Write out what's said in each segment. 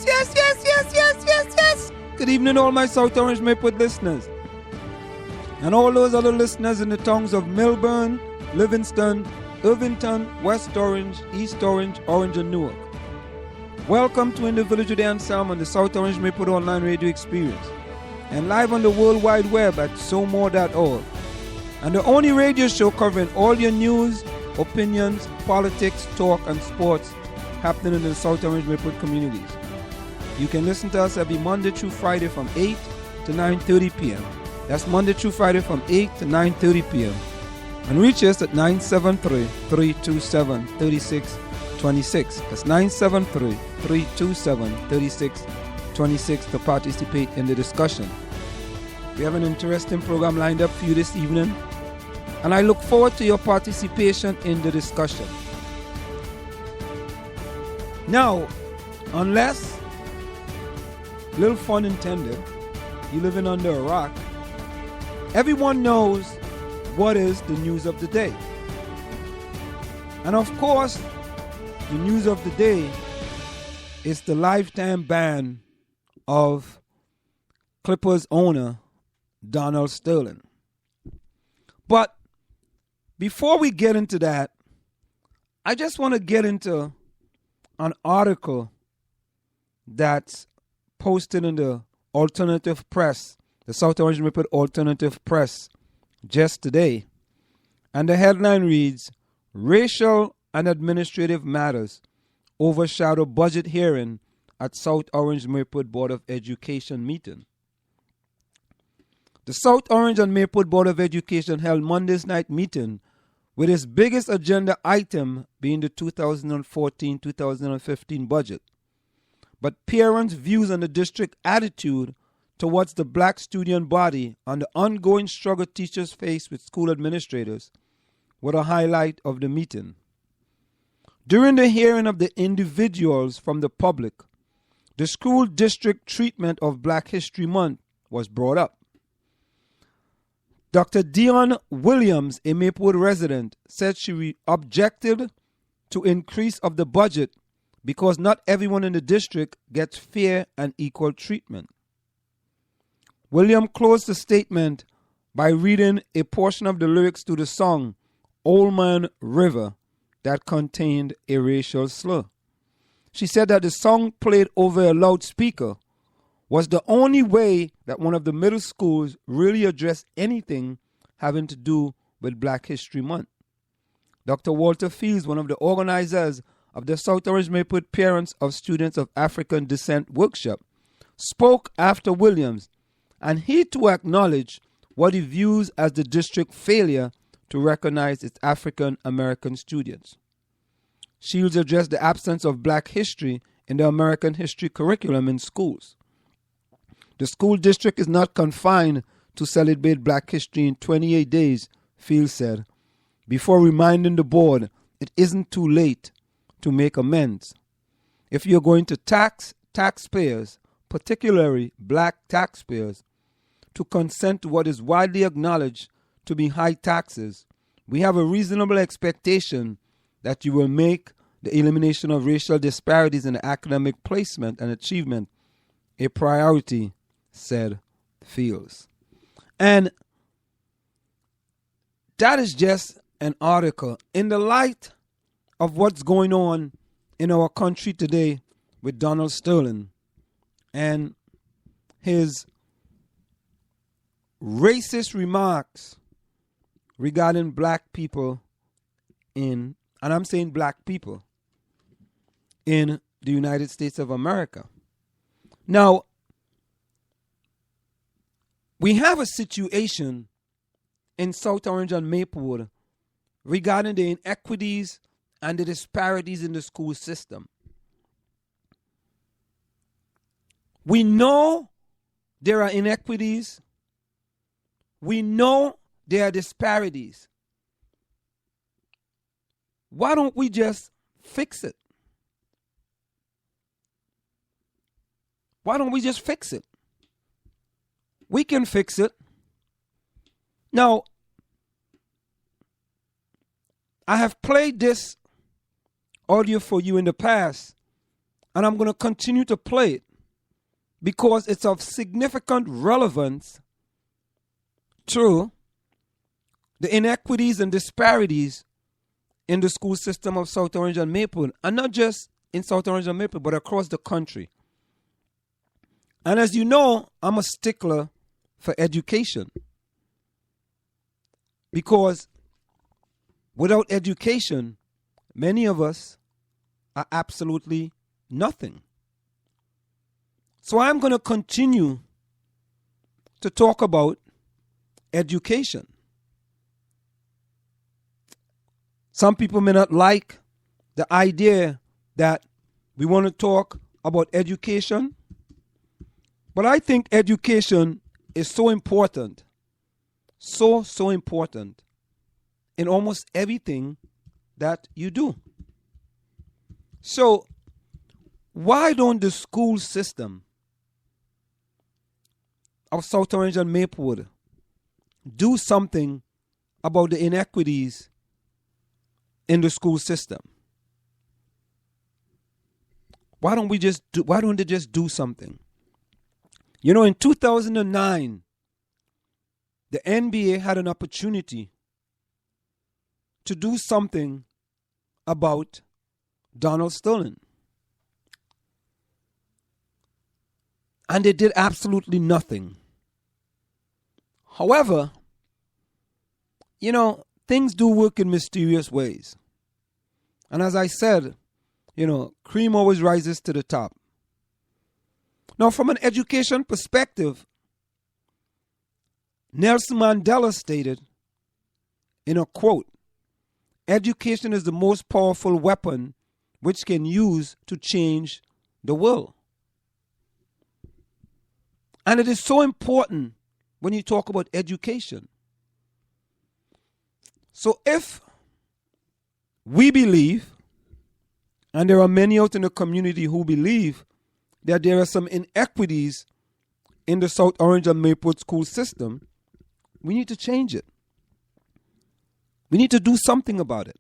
Yes. Good evening, all my South Orange Maplewood listeners. And all those other listeners in the towns of Melbourne, Livingston, Irvington, West Orange, East Orange, Orange and Newark. Welcome to In the Village With Anselm on the South Orange Maplewood Online Radio Experience. And live on the World Wide Web at somore.org. And the only radio show covering all your news, opinions, politics, talk, and sports happening in the South Orange Maplewood communities. You can listen to us every Monday through Friday from 8 to 9:30 p.m. That's Monday through Friday from 8 to 9:30 p.m. And reach us at 973-327-3626. That's 973-327-3626 to participate in the discussion. We have an interesting program lined up for you this evening, and I look forward to your participation in the discussion. Now, unless, little fun intended, you're living under a rock, everyone knows what is the news of the day. And of course, the news of the day is the lifetime ban of Clippers owner Donald Sterling. But before we get into that, I just want to get into an article that's posted in the alternative press, the South Orange Maplewood Alternative Press, just today. And the headline reads, Racial and Administrative Matters Overshadow Budget Hearing at South Orange Maplewood Board of Education Meeting. The South Orange and Maplewood Board of Education held Monday's night meeting with its biggest agenda item being the 2014-2015 budget. But parents' views on the district attitude towards the black student body and the ongoing struggle teachers face with school administrators were a highlight of the meeting. During the hearing of the individuals from the public, the school district treatment of Black History Month was brought up. Dr. Dion Williams, a Maplewood resident, said she objected to increase of the budget because not everyone in the district gets fair and equal treatment. William closed the statement by reading a portion of the lyrics to the song Old Man River that contained a racial slur. She said that the song played over a loudspeaker was the only way that one of the middle schools really addressed anything having to do with Black History Month. Dr. Walter Fields, one of the organizers of the South Orange Maplewood Parents of Students of African Descent workshop, spoke after Williams, and he too acknowledged what he views as the district failure to recognize its African American students. Shields addressed the absence of Black history in the American history curriculum in schools. The school district is not confined to celebrate Black history in 28 days, Fields said, before reminding the board it isn't too late to make amends. If you're going to tax taxpayers, particularly black taxpayers, to consent to what is widely acknowledged to be high taxes, we have a reasonable expectation that you will make the elimination of racial disparities in academic placement and achievement a priority, said Fields. And that is just an article in the light of what's going on in our country today with Donald Sterling and his racist remarks regarding black people and I'm saying black people, in the United States of America. Now, we have a situation in South Orange and Maplewood regarding the inequities and the disparities in the school system. We know there are inequities. We know there are disparities. Why don't we just fix it? Why don't we just fix it? We can fix it. Now, I have played this audio for you in the past, And I'm going to continue to play it because it's of significant relevance to the inequities and disparities in the school system of South Orange and Maplewood. And not just in South Orange and Maplewood, but across the country. And as you know, I'm a stickler for education. Because without education, many of us are absolutely nothing. So I'm going to continue to talk about education. Some people may not like the idea that we want to talk about education, but I think education is so important, so important in almost everything that you do. So, why don't the school system of South Orange and Maplewood do something about the inequities in the school system? Why don't they just do something? You know, in 2009, the NBA had an opportunity to do something about Donald Sterling. And they did absolutely nothing. However, you know, things do work in mysterious ways. And as I said, you know, cream always rises to the top. Now, from an education perspective, Nelson Mandela stated in a quote, "Education is the most powerful weapon which can use to change the world." And it is so important when you talk about education. So if we believe, and there are many out in the community who believe, that there are some inequities in the South Orange and Maplewood school system, we need to change it. We need to do something about it.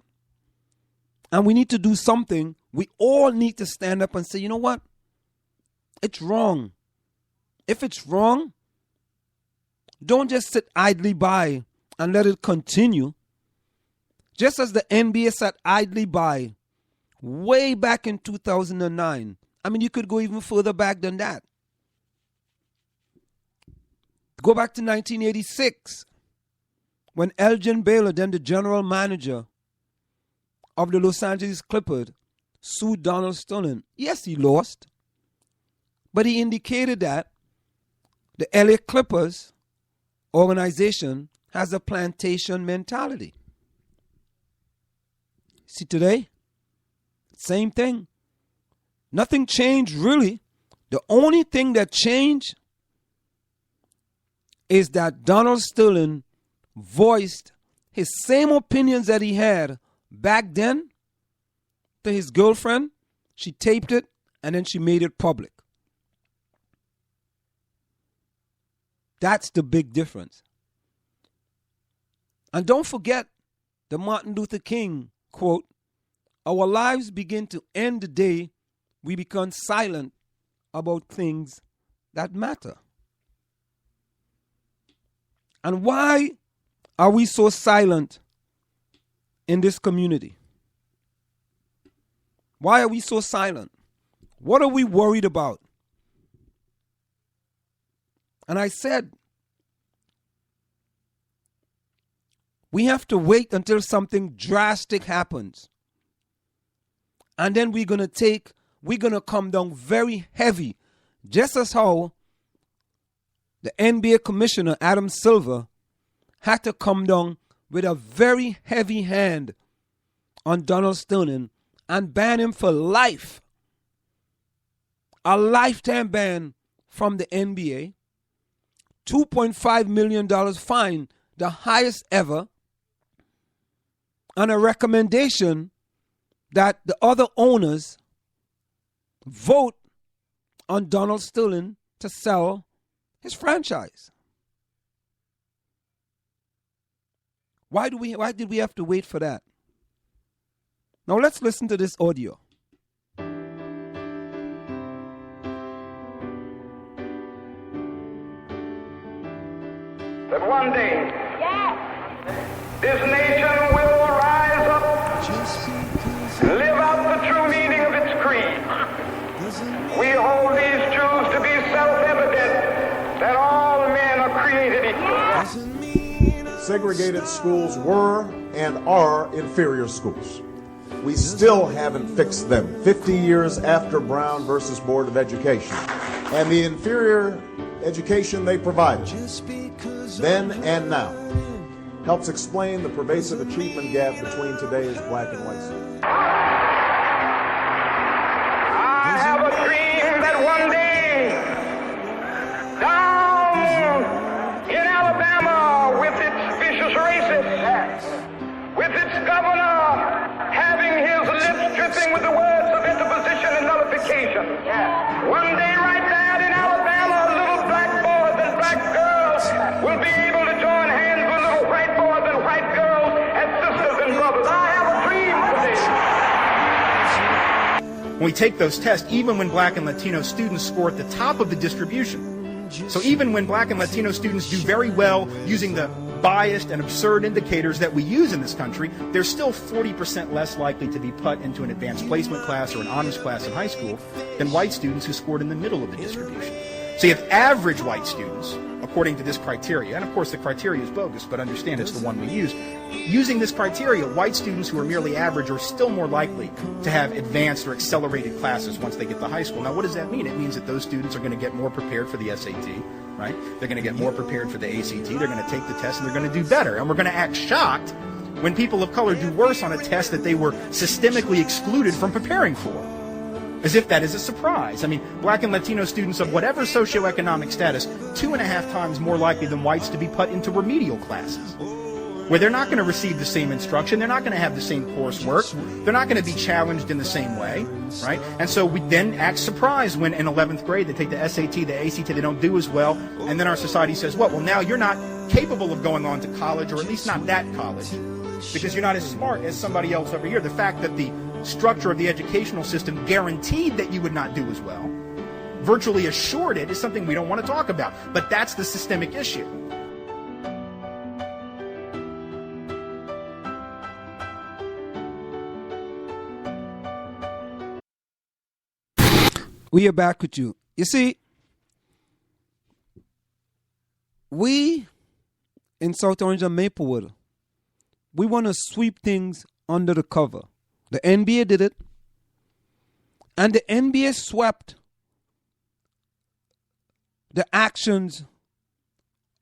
And we need to do something. We all need to stand up and say, you know what? It's wrong. If it's wrong, don't just sit idly by and let it continue. Just as the NBA sat idly by way back in 2009. I mean, you could go even further back than that. Go back to 1986 when Elgin Baylor, then the general manager of the Los Angeles Clippers, sued Donald Sterling. Yes, he lost. But he indicated that the LA Clippers organization has a plantation mentality. See, today, same thing. Nothing changed really. The only thing that changed is that Donald Sterling voiced his same opinions that he had back then to his girlfriend. She taped it and then she made it public. That's the big difference. And don't forget the Martin Luther King quote, "Our lives begin to end the day we become silent about things that matter." And why are we so silent in this community? Why are we so silent? What are we worried about? And I said, we have to wait until something drastic happens. And then we're going to come down very heavy. Just as how the NBA commissioner, Adam Silver, had to come down with a very heavy hand on Donald Sterling and ban him for life. A lifetime ban from the NBA. $2.5 million fine, the highest ever. And a recommendation that the other owners vote on Donald Sterling to sell his franchise. Why did we have to wait for that? Now let's listen to this audio. Why did we have to wait for that? Now let's listen to this audio. Why did we have to wait for that? Now let's listen to this audio. Why did we have to wait for that? Now let's listen to this audio. Why did we have to wait for that? Now let's listen to this audio. that one day this nation will rise up and live out the true meaning of its creed. We hold these truths to be self-evident, that all men are created equal. Segregated schools were and are inferior schools. We still haven't fixed them 50 years after Brown versus Board of Education. And the inferior education they provided, then and now, helps explain the pervasive achievement gap between today's black and white students. I have a dream that one day, down in Alabama, with its vicious racists, with its governor having his lips dripping with the words of interposition and nullification, one day right there in Alabama, little black boys and black girls will be able to join hands with little white boys and white girls as sisters and brothers. I have a dream today. When we take those tests, even when black and Latino students score at the top of the distribution, so even when black and Latino students do very well using the biased and absurd indicators that we use in this country, they're still 40% less likely to be put into an advanced placement class or an honors class in high school than white students who scored in the middle of the distribution. So you have average white students, according to this criteria, and of course the criteria is bogus, but understand it's the one we use. Using this criteria, white students who are merely average are still more likely to have advanced or accelerated classes once they get to high school. Now what does that mean? It means that those students are going to get more prepared for the SAT, right? They're going to get more prepared for the ACT, they're going to take the test, and they're going to do better. And we're going to act shocked when people of color do worse on a test that they were systemically excluded from preparing for, as if that is a surprise. I mean, black and Latino students of whatever socioeconomic status, 2.5 times more likely than whites to be put into remedial classes, where they're not going to receive the same instruction, they're not going to have the same coursework, they're not going to be challenged in the same way, right? And so we then act surprised when in 11th grade they take the SAT, the ACT, they don't do as well, and then our society says, what? Well, now you're not capable of going on to college, or at least not that college, because you're not as smart as somebody else over here. The fact that the structure of the educational system guaranteed that you would not do as well, virtually assured it, is something we don't want to talk about. But that's the systemic issue. We are back with you. You see, we in South Orange and Maplewood, we want to sweep things under the cover. The NBA did it, and the NBA swept the actions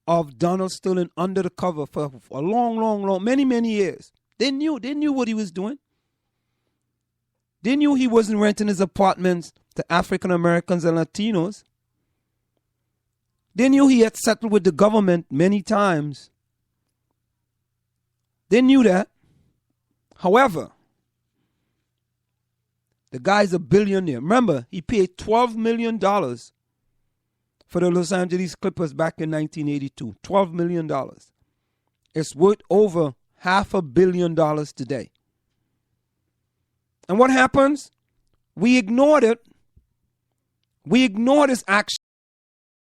of Donald Sterling under the cover for a long, many years. They knew what he was doing. They knew he wasn't renting his apartments to African Americans and Latinos. They knew he had settled with the government many times. They knew that. However, the guy's a billionaire. Remember, he paid $12 million for the Los Angeles Clippers back in 1982. $12 million. It's worth over $500 million today. And what happens? We ignored it. We ignored his action.